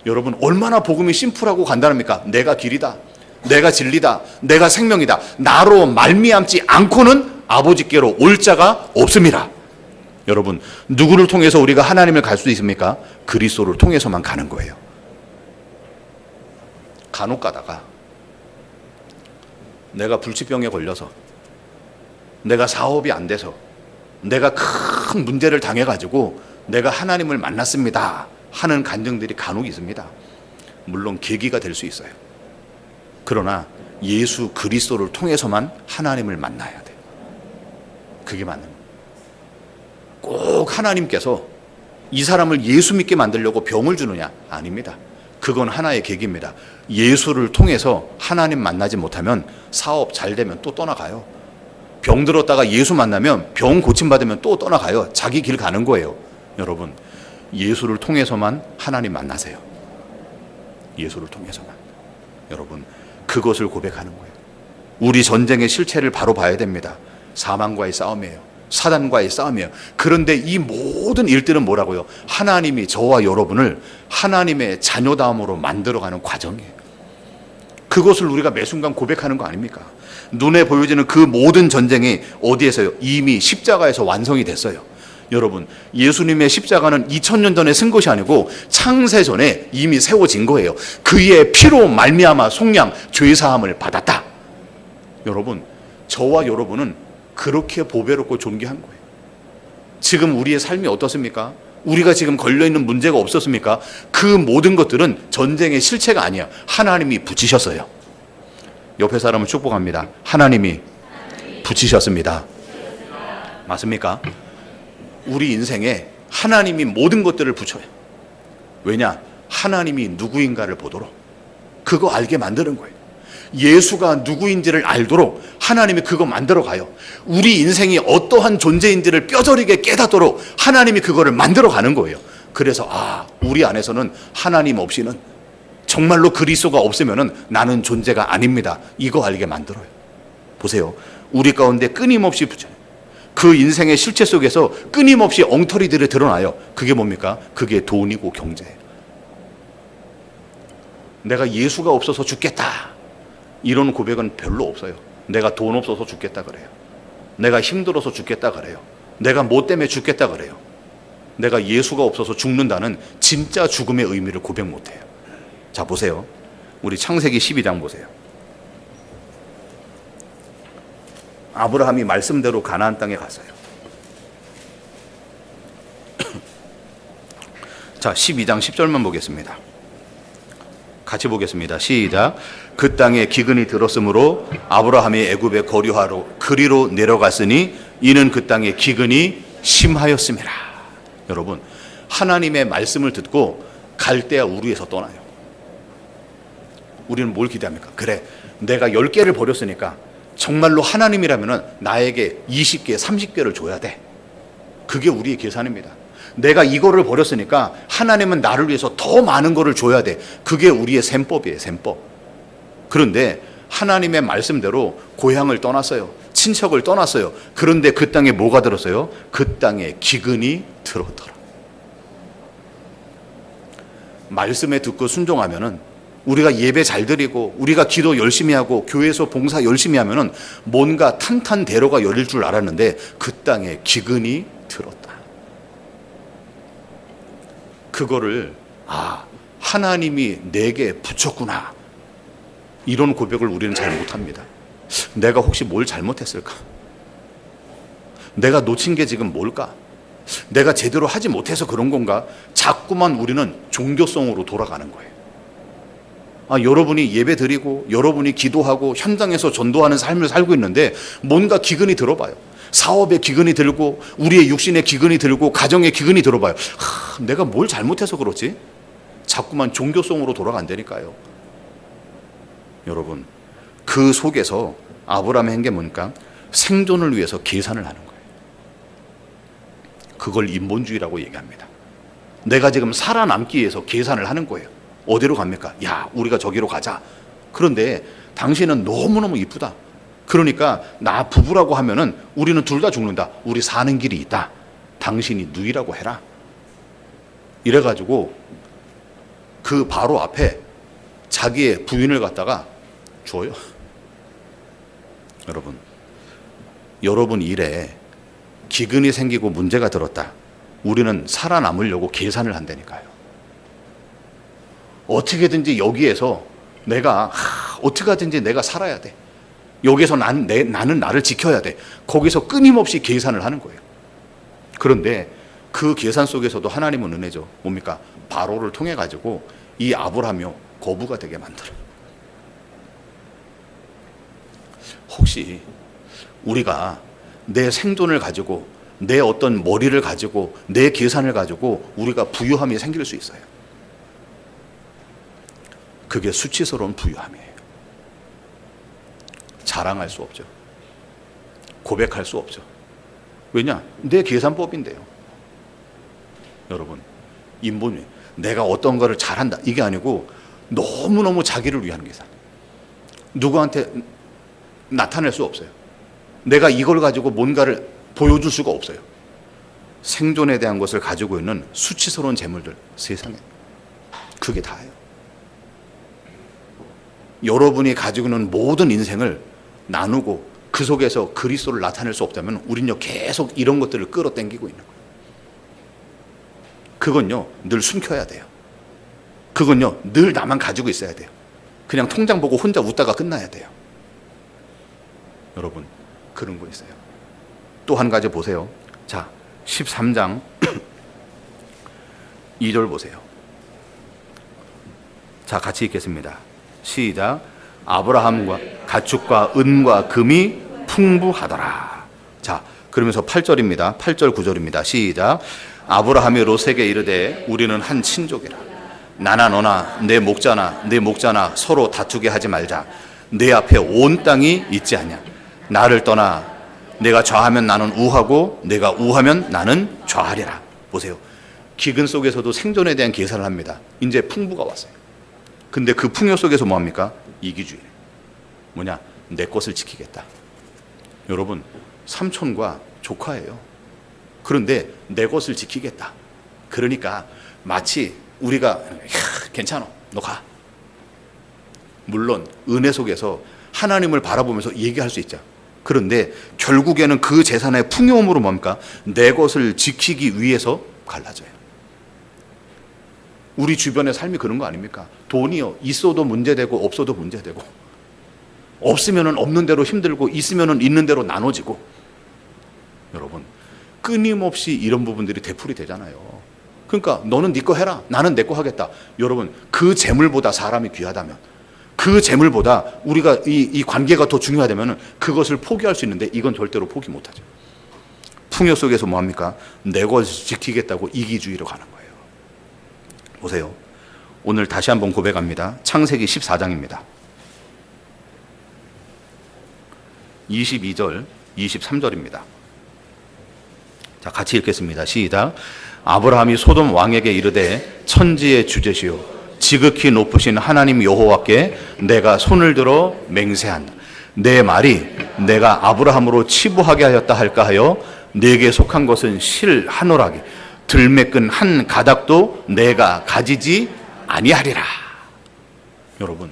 여러분, 얼마나 복음이 심플하고 간단합니까? 내가 길이다. 내가 진리다. 내가 생명이다. 나로 말미암지 않고는 아버지께로 올 자가 없습니다. 여러분, 누구를 통해서 우리가 하나님을 갈 수 있습니까? 그리스도를 통해서만 가는 거예요. 간혹 가다가 내가 불치병에 걸려서, 내가 사업이 안 돼서, 내가 큰 문제를 당해가지고 내가 하나님을 만났습니다 하는 간증들이 간혹 있습니다. 물론 계기가 될 수 있어요. 그러나 예수 그리스도를 통해서만 하나님을 만나야 돼요. 그게 맞는 거예요. 꼭 하나님께서 이 사람을 예수 믿게 만들려고 병을 주느냐? 아닙니다. 그건 하나의 계기입니다. 예수를 통해서 하나님 만나지 못하면 사업 잘 되면 또 떠나가요. 병 들었다가 예수 만나면 병 고침받으면 또 떠나가요. 자기 길 가는 거예요. 여러분, 예수를 통해서만 하나님 만나세요. 예수를 통해서만. 여러분, 그것을 고백하는 거예요. 우리 전쟁의 실체를 바로 봐야 됩니다. 사망과의 싸움이에요. 사단과의 싸움이에요. 그런데 이 모든 일들은 뭐라고요? 하나님이 저와 여러분을 하나님의 자녀다움으로 만들어가는 과정이에요. 그것을 우리가 매 순간 고백하는 거 아닙니까? 눈에 보여지는 그 모든 전쟁이 어디에서요? 이미 십자가에서 완성이 됐어요. 여러분, 예수님의 십자가는 2000년 전에 쓴 것이 아니고 창세 전에 이미 세워진 거예요. 그의 피로 말미암아 속량 죄사함을 받았다. 여러분, 저와 여러분은 그렇게 보배롭고 존귀한 거예요. 지금 우리의 삶이 어떻습니까? 우리가 지금 걸려있는 문제가 없었습니까? 그 모든 것들은 전쟁의 실체가 아니야. 하나님이 붙이셨어요. 옆에 사람을 축복합니다. 하나님이 붙이셨습니다. 맞습니까? 우리 인생에 하나님이 모든 것들을 붙여요. 왜냐? 하나님이 누구인가를 보도록 그거 알게 만드는 거예요. 예수가 누구인지를 알도록 하나님이 그거 만들어 가요. 우리 인생이 어떠한 존재인지를 뼈저리게 깨닫도록 하나님이 그거를 만들어 가는 거예요. 그래서 우리 안에서는 하나님 없이는, 정말로 그리스도가 없으면은 나는 존재가 아닙니다. 이거 알게 만들어요. 보세요. 우리 가운데 끊임없이 붙여요. 그 인생의 실체 속에서 끊임없이 엉터리들이 드러나요. 그게 뭡니까? 그게 돈이고 경제예요. 내가 예수가 없어서 죽겠다, 이런 고백은 별로 없어요. 내가 돈 없어서 죽겠다 그래요. 내가 힘들어서 죽겠다 그래요. 내가 뭐 때문에 죽겠다 그래요. 내가 예수가 없어서 죽는다는 진짜 죽음의 의미를 고백 못해요. 자, 보세요. 우리 창세기 12장 보세요. 아브라함이 말씀대로 가나안 땅에 갔어요. 자, 12장 10절만 보겠습니다. 같이 보겠습니다. 시작. 그 땅에 기근이 들었으므로 아브라함이 애굽에 거류하러 그리로 내려갔으니 이는 그 땅에 기근이 심하였음이라. 여러분, 하나님의 말씀을 듣고 갈대아 우르에서 떠나요. 우리는 뭘 기대합니까? 그래, 내가 10개를 버렸으니까 정말로 하나님이라면 나에게 20개, 30개를 줘야 돼. 그게 우리의 계산입니다. 내가 이거를 버렸으니까 하나님은 나를 위해서 더 많은 거를 줘야 돼. 그게 우리의 셈법이에요, 셈법. 그런데 하나님의 말씀대로 고향을 떠났어요. 친척을 떠났어요. 그런데 그 땅에 뭐가 들었어요? 그 땅에 기근이 들었더라. 말씀에 듣고 순종하면은, 우리가 예배 잘 드리고 우리가 기도 열심히 하고 교회에서 봉사 열심히 하면은 뭔가 탄탄대로가 열릴 줄 알았는데 그 땅에 기근이 들었다. 그거를 하나님이 내게 붙였구나, 이런 고백을 우리는 잘 못합니다. 내가 혹시 뭘 잘못했을까? 내가 놓친 게 지금 뭘까? 내가 제대로 하지 못해서 그런 건가? 자꾸만 우리는 종교성으로 돌아가는 거예요. 여러분이 예배 드리고 여러분이 기도하고 현장에서 전도하는 삶을 살고 있는데 뭔가 기근이 들어봐요. 사업에 기근이 들고 우리의 육신에 기근이 들고 가정에 기근이 들어봐요. 내가 뭘 잘못해서 그렇지? 자꾸만 종교성으로 돌아간다니까요. 여러분, 그 속에서 아브라함의 한 게 뭡니까? 생존을 위해서 계산을 하는 거예요. 그걸 인본주의라고 얘기합니다. 내가 지금 살아남기 위해서 계산을 하는 거예요. 어디로 갑니까? 야, 우리가 저기로 가자. 그런데 당신은 너무너무 이쁘다. 그러니까 나 부부라고 하면은 우리는 둘 다 죽는다. 우리 사는 길이 있다. 당신이 누이라고 해라. 이래가지고 그 바로 앞에 자기의 부인을 갖다가 줘요. 여러분 일에 기근이 생기고 문제가 들었다. 우리는 살아남으려고 계산을 한다니까요. 어떻게든지 여기에서 내가 어떻게 하든지 내가 살아야 돼. 여기서 나는 나를 지켜야 돼. 거기서 끊임없이 계산을 하는 거예요. 그런데 그 계산 속에서도 하나님은 은혜죠. 뭡니까? 바로를 통해 가지고 이 아브라함이 거부가 되게 만들어요. 혹시 우리가 내 생존을 가지고 내 어떤 머리를 가지고 내 계산을 가지고 우리가 부유함이 생길 수 있어요. 그게 수치스러운 부유함이에요. 자랑할 수 없죠. 고백할 수 없죠. 왜냐? 내 계산법인데요. 여러분, 인본주의, 내가 어떤 거를 잘한다, 이게 아니고 너무너무 자기를 위한 계산. 누구한테 나타낼 수 없어요. 내가 이걸 가지고 뭔가를 보여줄 수가 없어요. 생존에 대한 것을 가지고 있는 수치스러운 재물들, 세상에 그게 다예요. 여러분이 가지고 있는 모든 인생을 나누고 그 속에서 그리스도를 나타낼 수 없다면 우리는요 계속 이런 것들을 끌어당기고 있는 거예요. 그건요 늘 숨겨야 돼요. 그건요 늘 나만 가지고 있어야 돼요. 그냥 통장 보고 혼자 웃다가 끝나야 돼요. 여러분, 그런 거 있어요. 또 한 가지 보세요. 자, 13장 2절 보세요. 자, 같이 읽겠습니다. 시작. 아브라함과 가축과 은과 금이 풍부하더라. 자, 그러면서 8절입니다. 8절 9절입니다. 시작. 아브라함이 롯에게 이르되 우리는 한 친족이라. 나나 너나 내 목자나 서로 다투게 하지 말자. 내 앞에 온 땅이 있지 않냐. 나를 떠나 내가 좌하면 나는 우하고 내가 우하면 나는 좌하리라. 보세요. 기근 속에서도 생존에 대한 계산을 합니다. 이제 풍부가 왔어요. 근데 그 풍요 속에서 뭐합니까? 이기주의. 뭐냐? 내 것을 지키겠다. 여러분, 삼촌과 조카예요. 그런데 내 것을 지키겠다. 그러니까 마치 우리가 괜찮아, 너 가. 물론 은혜 속에서 하나님을 바라보면서 얘기할 수 있죠. 그런데 결국에는 그 재산의 풍요음으로 뭡니까? 내 것을 지키기 위해서 갈라져요. 우리 주변의 삶이 그런 거 아닙니까? 돈이요, 있어도 문제되고 없어도 문제되고, 없으면 없는 대로 힘들고 있으면 있는 대로 나눠지고. 여러분, 끊임없이 이런 부분들이 되풀이 되잖아요. 그러니까 너는 네 거 해라, 나는 내 거 하겠다. 여러분, 그 재물보다 사람이 귀하다면, 그 재물보다 우리가 이 관계가 더 중요하다면 그것을 포기할 수 있는데 이건 절대로 포기 못하죠. 풍요 속에서 뭐합니까? 내 것을 지키겠다고 이기주의로 가는 거예요. 보세요. 오늘 다시 한번 고백합니다. 창세기 14장입니다. 22절, 23절입니다. 자, 같이 읽겠습니다. 시작. 아브라함이 소돔 왕에게 이르되 천지의 주제시요 지극히 높으신 하나님 여호와께 내가 손을 들어 맹세한다. 내 말이 내가 아브라함으로 치부하게 하였다 할까 하여 내게 속한 것은 실 한 오락이 들매끈 한 가닥도 내가 가지지 아니하리라. 여러분,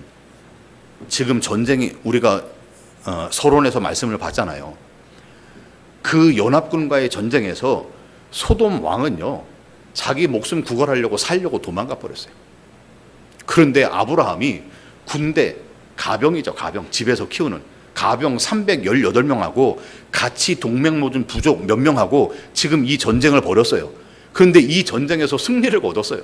지금 전쟁이 우리가 서론에서 말씀을 봤잖아요. 그 연합군과의 전쟁에서 소돔 왕은요, 자기 목숨 구걸하려고 살려고 도망가 버렸어요. 그런데 아브라함이 군대, 가병이죠, 가병, 집에서 키우는 가병 318명하고 같이 동맹 맺은 부족 몇 명하고 지금 이 전쟁을 벌였어요. 그런데 이 전쟁에서 승리를 거뒀어요.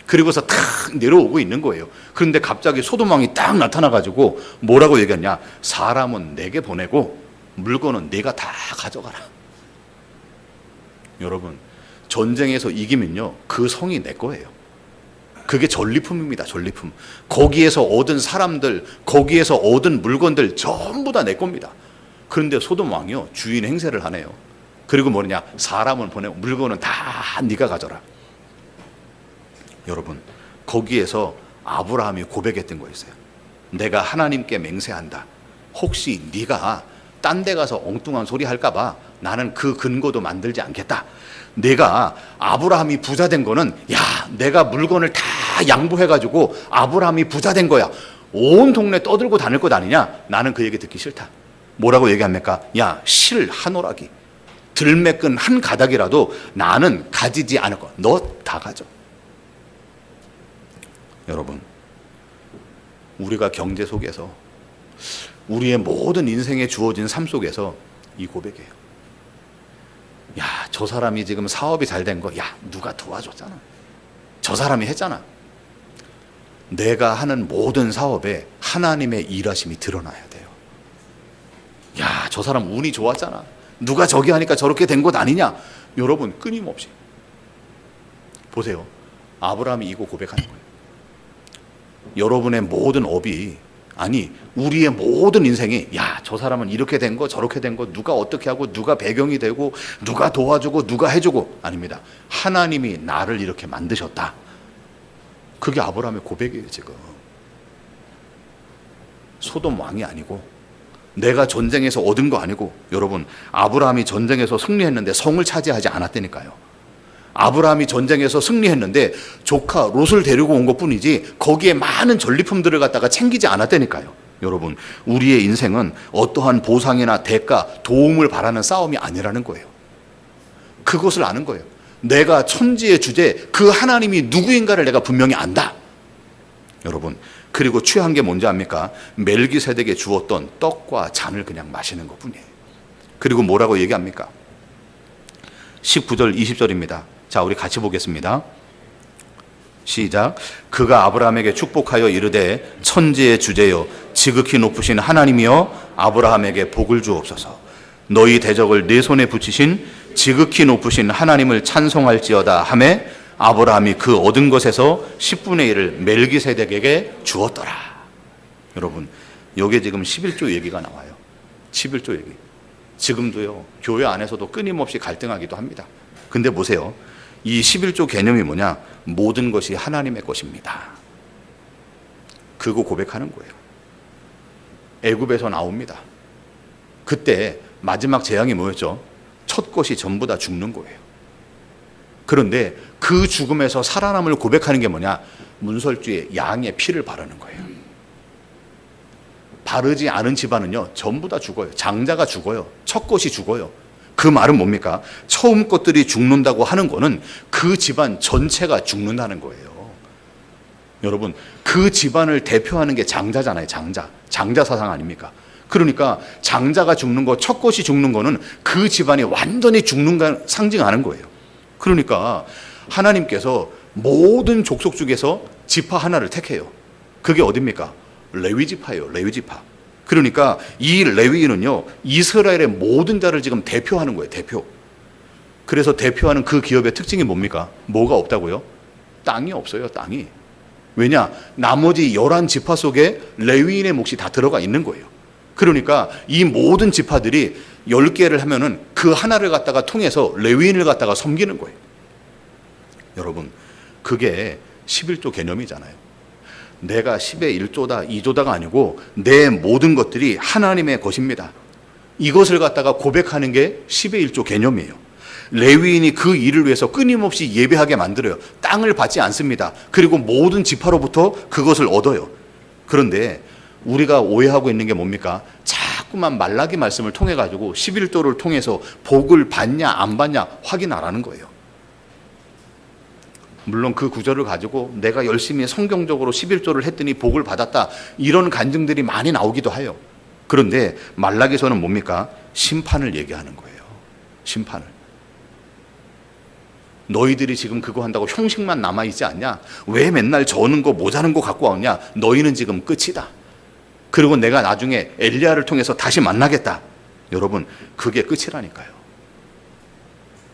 그리고서 탁 내려오고 있는 거예요. 그런데 갑자기 소돔 왕이 딱 나타나가지고 뭐라고 얘기했냐? 사람은 내게 보내고 물건은 네가 다 가져가라. 여러분, 전쟁에서 이기면요, 그 성이 내 거예요. 그게 전리품입니다. 전리품. 거기에서 얻은 사람들, 거기에서 얻은 물건들 전부 다 내 겁니다. 그런데 소돔 왕이요, 주인 행세를 하네요. 그리고 뭐냐? 사람은 보내고 물건은 다 네가 가져라. 여러분, 거기에서 아브라함이 고백했던 거였어요. 내가 하나님께 맹세한다. 혹시 네가 딴 데 가서 엉뚱한 소리 할까 봐 나는 그 근거도 만들지 않겠다. 내가 아브라함이 부자 된 거는, 야, 내가 물건을 다 양보해가지고 아브라함이 부자 된 거야, 온 동네 떠들고 다닐 것 아니냐? 나는 그 얘기 듣기 싫다. 뭐라고 얘기합니까? 야, 실 한 오락이 들매끈 한 가닥이라도 나는 가지지 않을 거야. 너 다 가져. 여러분, 우리가 경제 속에서, 우리의 모든 인생에 주어진 삶 속에서 이 고백이에요. 야, 저 사람이 지금 사업이 잘 된 거, 야, 누가 도와줬잖아. 저 사람이 했잖아. 내가 하는 모든 사업에 하나님의 일하심이 드러나야 돼요. 야, 저 사람 운이 좋았잖아. 누가 저기 하니까 저렇게 된 것 아니냐. 여러분, 끊임없이 보세요. 아브라함이 이거 고백하는 거예요. 여러분의 모든 업이, 아니 우리의 모든 인생이, 야, 저 사람은 이렇게 된 거 저렇게 된 거, 누가 어떻게 하고 누가 배경이 되고 누가 도와주고 누가 해주고, 아닙니다. 하나님이 나를 이렇게 만드셨다. 그게 아브라함의 고백이에요. 지금 소돔 왕이 아니고, 내가 전쟁에서 얻은 거 아니고, 여러분, 아브라함이 전쟁에서 승리했는데 성을 차지하지 않았다니까요. 아브라함이 전쟁에서 승리했는데 조카 롯을 데리고 온 것뿐이지 거기에 많은 전리품들을 갖다가 챙기지 않았다니까요. 여러분, 우리의 인생은 어떠한 보상이나 대가, 도움을 바라는 싸움이 아니라는 거예요. 그것을 아는 거예요. 내가 천지의 주제, 그 하나님이 누구인가를 내가 분명히 안다. 여러분, 그리고 취한 게 뭔지 압니까? 멜기세덱에 주었던 떡과 잔을 그냥 마시는 것뿐이에요. 그리고 뭐라고 얘기합니까? 19절 20절입니다. 자, 우리 같이 보겠습니다. 시작. 그가 아브라함에게 축복하여 이르되 천지의 주제여 지극히 높으신 하나님이여 아브라함에게 복을 주옵소서. 너희 대적을 내 손에 붙이신 지극히 높으신 하나님을 찬송할지어다 하매 아브라함이 그 얻은 것에서 10분의 1을 멜기세덱에게 주었더라. 여러분, 여기에 지금 11조 얘기가 나와요. 11조 얘기. 지금도요, 교회 안에서도 끊임없이 갈등하기도 합니다. 근데 보세요. 이 11조 개념이 뭐냐? 모든 것이 하나님의 것입니다. 그거 고백하는 거예요. 애굽에서 나옵니다. 그때 마지막 재앙이 뭐였죠? 첫 것이 전부 다 죽는 거예요. 그런데 그 죽음에서 살아남을 고백하는 게 뭐냐? 문설주에 양의 피를 바르는 거예요. 바르지 않은 집안은요, 전부 다 죽어요. 장자가 죽어요. 첫 것이 죽어요. 그 말은 뭡니까? 처음 것들이 죽는다고 하는 거는 그 집안 전체가 죽는다는 거예요. 여러분, 그 집안을 대표하는 게 장자잖아요. 장자 사상 아닙니까? 그러니까 장자가 죽는 거, 첫 것이 죽는 거는 그 집안이 완전히 죽는 걸 상징하는 거예요. 그러니까 하나님께서 모든 족속 중에서 지파 하나를 택해요. 그게 어딥니까? 레위 지파예요. 레위 지파. 그러니까 이 레위인은요, 이스라엘의 모든 자를 지금 대표하는 거예요. 대표. 그래서 대표하는 그 기업의 특징이 뭡니까? 뭐가 없다고요? 땅이 없어요. 땅이. 왜냐? 나머지 11지파 속에 레위인의 몫이 다 들어가 있는 거예요. 그러니까 이 모든 지파들이 10개를 하면은 그 하나를 갖다가 통해서 레위인을 갖다가 섬기는 거예요. 여러분, 그게 11조 개념이잖아요. 내가 10의 1조다, 2조다가 아니고 내 모든 것들이 하나님의 것입니다. 이것을 갖다가 고백하는 게 10의 1조 개념이에요. 레위인이 그 일을 위해서 끊임없이 예배하게 만들어요. 땅을 받지 않습니다. 그리고 모든 지파로부터 그것을 얻어요. 그런데 우리가 오해하고 있는 게 뭡니까? 자꾸만 말라기 말씀을 통해 가지고 11조를 통해서 복을 받냐 안 받냐 확인하라는 거예요. 물론 그 구절을 가지고 내가 열심히 성경적으로 11조를 했더니 복을 받았다, 이런 간증들이 많이 나오기도 해요. 그런데 말라기서는 뭡니까? 심판을 얘기하는 거예요. 심판을. 너희들이 지금 그거 한다고 형식만 남아있지 않냐? 왜 맨날 저는 거 모자는 거 갖고 왔냐? 너희는 지금 끝이다. 그리고 내가 나중에 엘리야를 통해서 다시 만나겠다. 여러분, 그게 끝이라니까요.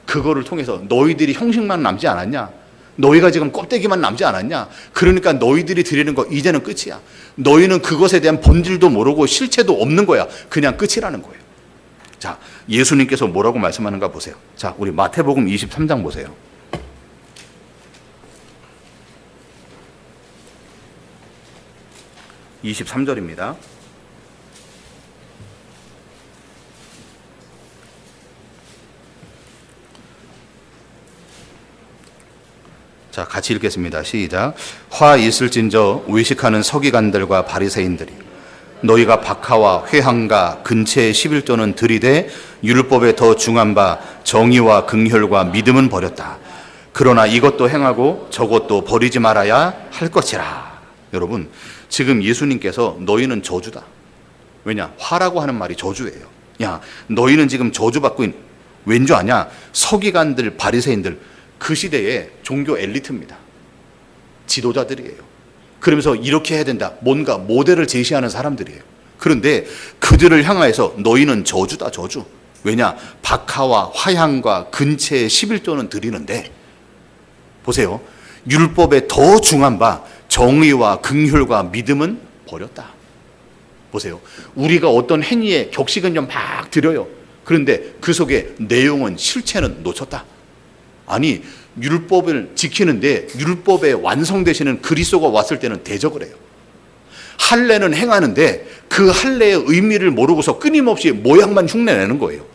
그거를 통해서 너희들이 형식만 남지 않았냐? 너희가 지금 껍데기만 남지 않았냐? 그러니까 너희들이 드리는 거 이제는 끝이야. 너희는 그것에 대한 본질도 모르고 실체도 없는 거야. 그냥 끝이라는 거예요. 자, 예수님께서 뭐라고 말씀하는가 보세요. 자, 우리 마태복음 23장 보세요. (23절입니다) 자, 같이 읽겠습니다. 시작. 화 있을진저 외식하는 서기관들과 바리새인들이 너희가 박하와 회항과 근체의 11조는 들이되 율법에 더 중한 바 정의와 긍휼과 믿음은 버렸다. 그러나 이것도 행하고 저것도 버리지 말아야 할 것이라. 여러분, 지금 예수님께서 너희는 저주다. 왜냐? 화라고 하는 말이 저주예요. 야, 너희는 지금 저주받고 있는, 왠 줄 아냐? 서기관들, 바리새인들, 그 시대의 종교 엘리트입니다. 지도자들이에요. 그러면서 이렇게 해야 된다, 뭔가 모델을 제시하는 사람들이에요. 그런데 그들을 향하여서 너희는 저주다, 저주. 왜냐? 박하와 화향과 근체의 11조는 드리는데, 보세요. 율법에 더 중한 바 정의와 긍휼과 믿음은 버렸다. 보세요. 우리가 어떤 행위에 격식은 좀 막 드려요. 그런데 그 속에 내용은, 실체는 놓쳤다. 아니, 율법을 지키는데 율법에 완성되시는 그리스도가 왔을 때는 대적을 해요. 할례는 행하는데 그 할례의 의미를 모르고서 끊임없이 모양만 흉내내는 거예요.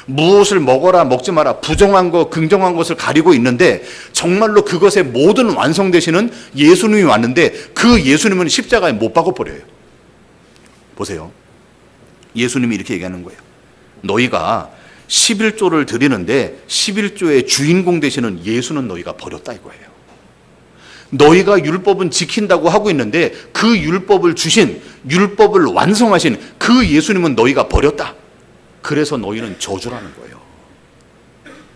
무엇을 먹어라 먹지 마라, 부정한 것 긍정한 것을 가리고 있는데 정말로 그것의 모든 완성되시는 예수님이 왔는데 그 예수님은 십자가에 못 박아 버려요. 보세요. 예수님이 이렇게 얘기하는 거예요. 너희가 11조를 드리는데 11조의 주인공 되시는 예수는 너희가 버렸다 이거예요. 너희가 율법은 지킨다고 하고 있는데 그 율법을 주신, 율법을 완성하신 그 예수님은 너희가 버렸다. 그래서 너희는 저주라는 거예요.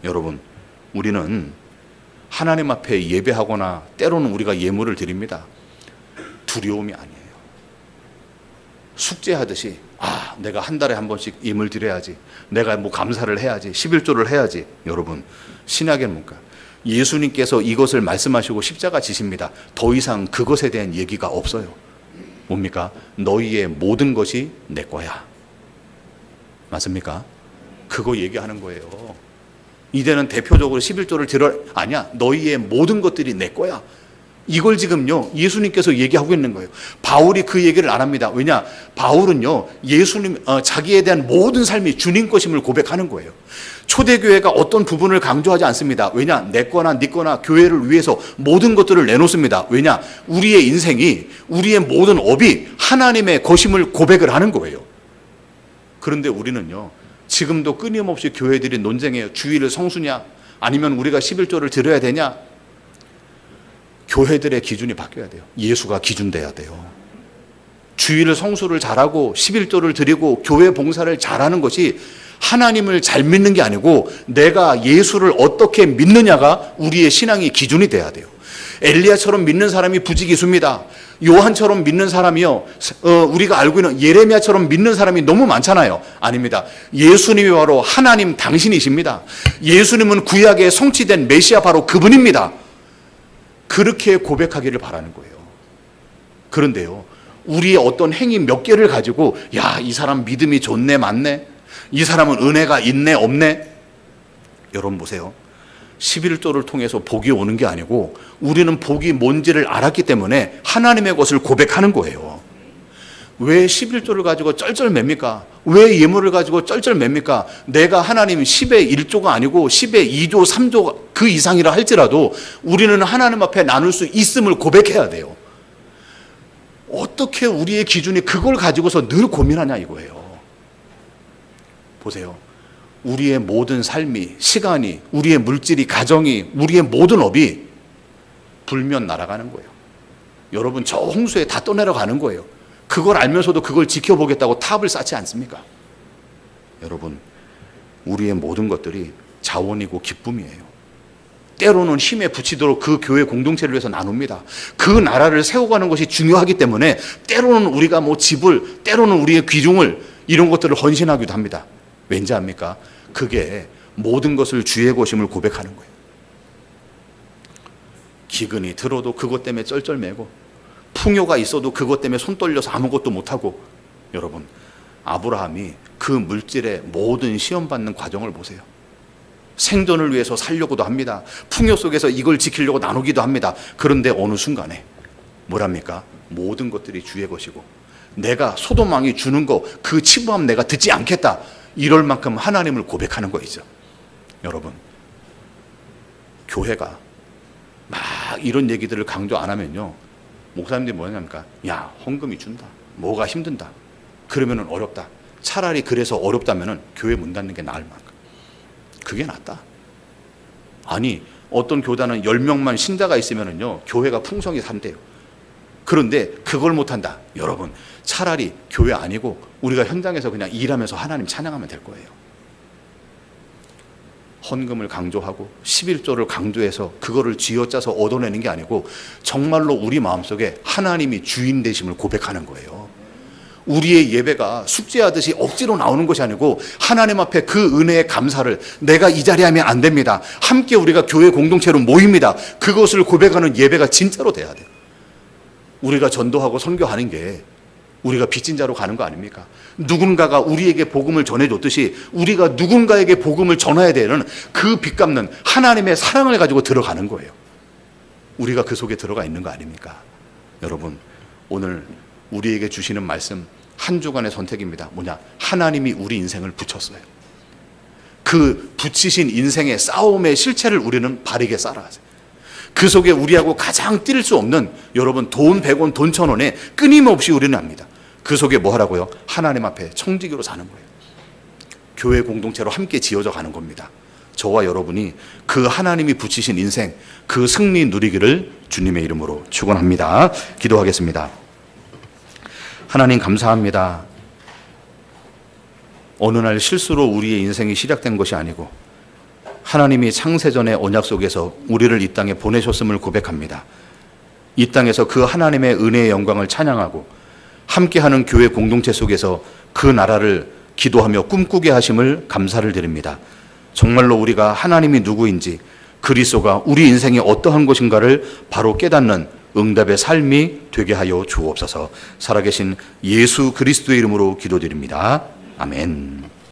여러분, 우리는 하나님 앞에 예배하거나 때로는 우리가 예물을 드립니다. 두려움이 아니에요. 숙제하듯이, 아, 내가 한 달에 한 번씩 예물 드려야지, 내가 뭐 감사를 해야지, 11조를 해야지. 여러분, 신약의 뭔가 예수님께서 이것을 말씀하시고 십자가 지십니다. 더 이상 그것에 대한 얘기가 없어요. 뭡니까? 너희의 모든 것이 내 거야. 맞습니까? 그거 얘기하는 거예요. 이제는 대표적으로 11조를 들어, 아니야, 너희의 모든 것들이 내 거야. 이걸 지금요 예수님께서 얘기하고 있는 거예요. 바울이 그 얘기를 안 합니다. 왜냐? 바울은요 예수님 자기에 대한 모든 삶이 주님 것임을 고백하는 거예요. 초대교회가 어떤 부분을 강조하지 않습니다. 왜냐? 내 거나 네 거나 교회를 위해서 모든 것들을 내놓습니다. 왜냐? 우리의 인생이, 우리의 모든 업이 하나님의 것임을 고백을 하는 거예요. 그런데 우리는요 지금도 끊임없이 교회들이 논쟁해요. 주일을 성수냐 아니면 우리가 11조를 드려야 되냐. 교회들의 기준이 바뀌어야 돼요. 예수가 기준 돼야 돼요. 주일을 성수를 잘하고 11조를 드리고 교회 봉사를 잘하는 것이 하나님을 잘 믿는 게 아니고 내가 예수를 어떻게 믿느냐가 우리의 신앙의 기준이 돼야 돼요. 엘리야처럼 믿는 사람이 부지기수입니다. 요한처럼 믿는 사람이요 우리가 알고 있는 예레미야처럼 믿는 사람이 너무 많잖아요. 아닙니다. 예수님이 바로 하나님 당신이십니다. 예수님은 구약에 성취된 메시아 바로 그분입니다. 그렇게 고백하기를 바라는 거예요. 그런데요 우리의 어떤 행위 몇 개를 가지고 야, 이 사람 믿음이 좋네 맞네, 이 사람은 은혜가 있네 없네. 여러분 보세요. 11조를 통해서 복이 오는 게 아니고 우리는 복이 뭔지를 알았기 때문에 하나님의 것을 고백하는 거예요. 왜 11조를 가지고 쩔쩔맵니까? 왜 예물을 가지고 쩔쩔맵니까? 내가 하나님 10의 1조가 아니고 10의 2조 3조 그 이상이라 할지라도 우리는 하나님 앞에 나눌 수 있음을 고백해야 돼요. 어떻게 우리의 기준이 그걸 가지고서 늘 고민하냐 이거예요. 보세요. 우리의 모든 삶이, 시간이, 우리의 물질이, 가정이, 우리의 모든 업이 불면 날아가는 거예요. 여러분 저 홍수에 다 떠내려가는 거예요. 그걸 알면서도 그걸 지켜보겠다고 탑을 쌓지 않습니까? 여러분 우리의 모든 것들이 자원이고 기쁨이에요. 때로는 힘에 부치도록 그 교회 공동체를 위해서 나눕니다. 그 나라를 세워가는 것이 중요하기 때문에 때로는 우리가 뭐 집을, 때로는 우리의 귀중을 이런 것들을 헌신하기도 합니다. 왠지 압니까? 그게 모든 것을 주의 것임을 고백하는 거예요. 기근이 들어도 그것 때문에 쩔쩔매고 풍요가 있어도 그것 때문에 손 떨려서 아무것도 못하고. 여러분 아브라함이 그 물질의 모든 시험받는 과정을 보세요. 생존을 위해서 살려고도 합니다. 풍요 속에서 이걸 지키려고 나누기도 합니다. 그런데 어느 순간에 뭐랍니까? 모든 것들이 주의 것이고 내가 소돔 왕이 주는 거 그 치부함 내가 듣지 않겠다. 이럴 만큼 하나님을 고백하는 거이죠. 여러분 교회가 막 이런 얘기들을 강조 안 하면요 목사님들이 뭐냐니까 야 헌금이 준다, 뭐가 힘든다, 그러면은 어렵다. 차라리 그래서 어렵다면은 교회 문 닫는 게 나을 만큼 그게 낫다. 아니 어떤 교단은 10명만 신자가 있으면은요 교회가 풍성히 산대요. 그런데 그걸 못한다. 여러분 차라리 교회 아니고 우리가 현장에서 그냥 일하면서 하나님 찬양하면 될 거예요. 헌금을 강조하고 11조를 강조해서 그거를 쥐어짜서 얻어내는 게 아니고 정말로 우리 마음속에 하나님이 주인 되심을 고백하는 거예요. 우리의 예배가 숙제하듯이 억지로 나오는 것이 아니고 하나님 앞에 그 은혜의 감사를 내가 이 자리에 하면 안 됩니다. 함께 우리가 교회 공동체로 모입니다. 그것을 고백하는 예배가 진짜로 돼야 돼요. 우리가 전도하고 선교하는 게 우리가 빚진 자로 가는 거 아닙니까? 누군가가 우리에게 복음을 전해줬듯이 우리가 누군가에게 복음을 전해야 되는 그 빚 갚는 하나님의 사랑을 가지고 들어가는 거예요. 우리가 그 속에 들어가 있는 거 아닙니까? 여러분 오늘 우리에게 주시는 말씀 한 주간의 선택입니다. 뭐냐? 하나님이 우리 인생을 붙였어요. 그 붙이신 인생의 싸움의 실체를 우리는 바르게 살아가세요. 그 속에 우리하고 가장 뛸 수 없는 여러분 돈 100원, 돈 1000원에 끊임없이 우리는 합니다. 그 속에 뭐 하라고요? 하나님 앞에 청지기로 사는 거예요. 교회 공동체로 함께 지어져 가는 겁니다. 저와 여러분이 그 하나님이 붙이신 인생, 그 승리 누리기를 주님의 이름으로 축원합니다. 기도하겠습니다. 하나님 감사합니다. 어느 날 실수로 우리의 인생이 시작된 것이 아니고 하나님이 창세전의 언약 속에서 우리를 이 땅에 보내셨음을 고백합니다. 이 땅에서 그 하나님의 은혜의 영광을 찬양하고 함께하는 교회 공동체 속에서 그 나라를 기도하며 꿈꾸게 하심을 감사를 드립니다. 정말로 우리가 하나님이 누구인지 그리스도가 우리 인생이 어떠한 것인가를 바로 깨닫는 응답의 삶이 되게 하여 주옵소서. 살아계신 예수 그리스도의 이름으로 기도드립니다. 아멘.